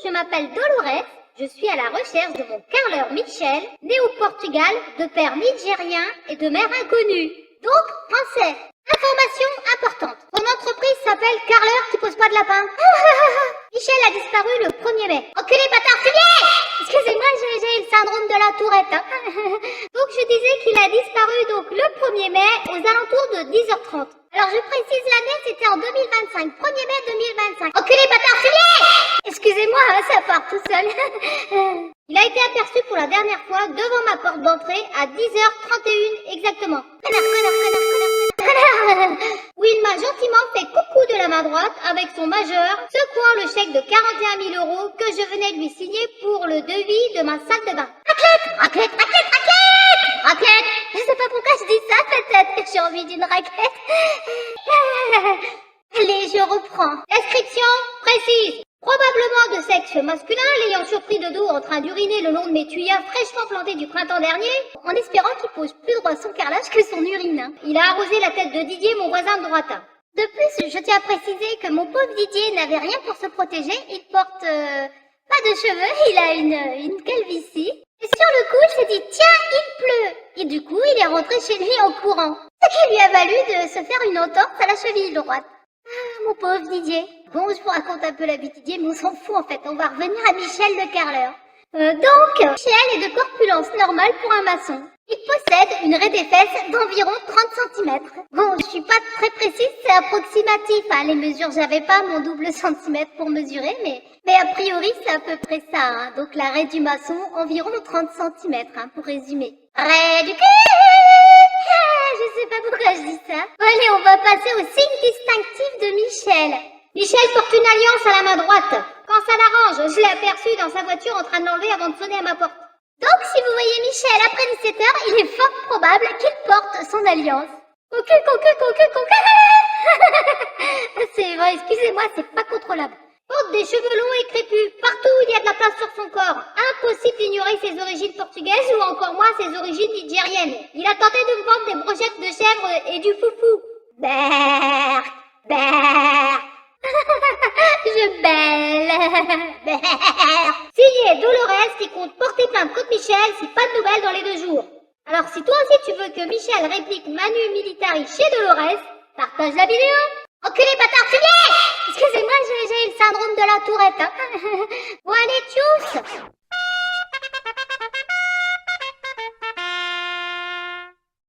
je m'appelle Dolores, je suis à la recherche de mon carleur Michel, né au Portugal, de père nigérien et de mère inconnue. Donc, français. Information importante. Mon entreprise s'appelle Carleur qui pose pas de lapin. Michel a disparu le 1er mai. Enculé bâtard, fumier! Excusez-moi, j'ai le syndrome de la tourette. Hein. Donc je disais qu'il a disparu donc le 1er mai aux alentours de 10h30. Alors je précise l'année, c'était en 2025. 1er mai 2025. Enculé bâtard, fumier! Excusez-moi, ça part tout seul. Il a été aperçu pour la dernière fois devant ma porte d'entrée à 10h31 exactement. Où il m'a gentiment fait coucou de la main droite avec son majeur, secouant le chèque de 41 000 € que je venais lui signer pour le devis de ma salle de bain. Raclette, raclette, raclette, raclette, raclette. Je sais pas pourquoi je dis ça, peut-être que j'ai envie d'une raclette. Allez, je reprends. Description précise. Probablement de sexe masculin, l'ayant surpris de dos en train d'uriner le long de mes tuyas fraîchement plantés du printemps dernier, en espérant qu'il pose plus droit son carrelage que son urine. Il a arrosé la tête de Didier, mon voisin de droite. De plus, je tiens à préciser que mon pauvre Didier n'avait rien pour se protéger. Il porte pas de cheveux, il a une calvitie. Et sur le coup, il s'est dit « Tiens, il pleut !» Et du coup, il est rentré chez lui en courant. Ce qui lui a valu de se faire une entorse à la cheville droite. Ah, mon pauvre Didier. Bon, je vous raconte un peu la vie de Didier, mais on s'en fout en fait. On va revenir à Michel le carreleur. Donc, Michel est de corpulence normale pour un maçon. Il possède une raie des fesses d'environ 30 cm. Bon, je suis pas très précise, c'est approximatif. Hein. Les mesures, j'avais pas mon double centimètre pour mesurer, mais a priori, c'est à peu près ça. Hein. Donc, la raie du maçon, environ 30 cm, hein, pour résumer. Raie du cul! Je sais pas pourquoi je dis ça. Allez, on va passer au signe distinctif de Michel. Michel porte une alliance à la main droite. Quand ça l'arrange, je l'ai aperçu dans sa voiture en train de l'enlever avant de sonner à ma porte. Donc, si vous voyez Michel après 17h, il est fort probable qu'il porte son alliance. C'est vrai, excusez-moi, c'est pas contrôlable. Porte des cheveux longs et crépus, partout où il y a de la place sur son corps. Impossible d'ignorer ses origines portugaises ou encore moins ses origines nigériennes. Il a tenté de me vendre des brochettes de chèvre et du foufou. Berk, berk. Je belle. Signé Dolores qui compte porter plainte contre Michel si pas de nouvelles dans les 2 jours. Alors si toi aussi tu veux que Michel réplique Manu Militari chez Dolores, partage la vidéo. Enculé bâtard fumier! Excusez-moi, j'ai le syndrome de la tourette. Hein. Bon allez, tchuss.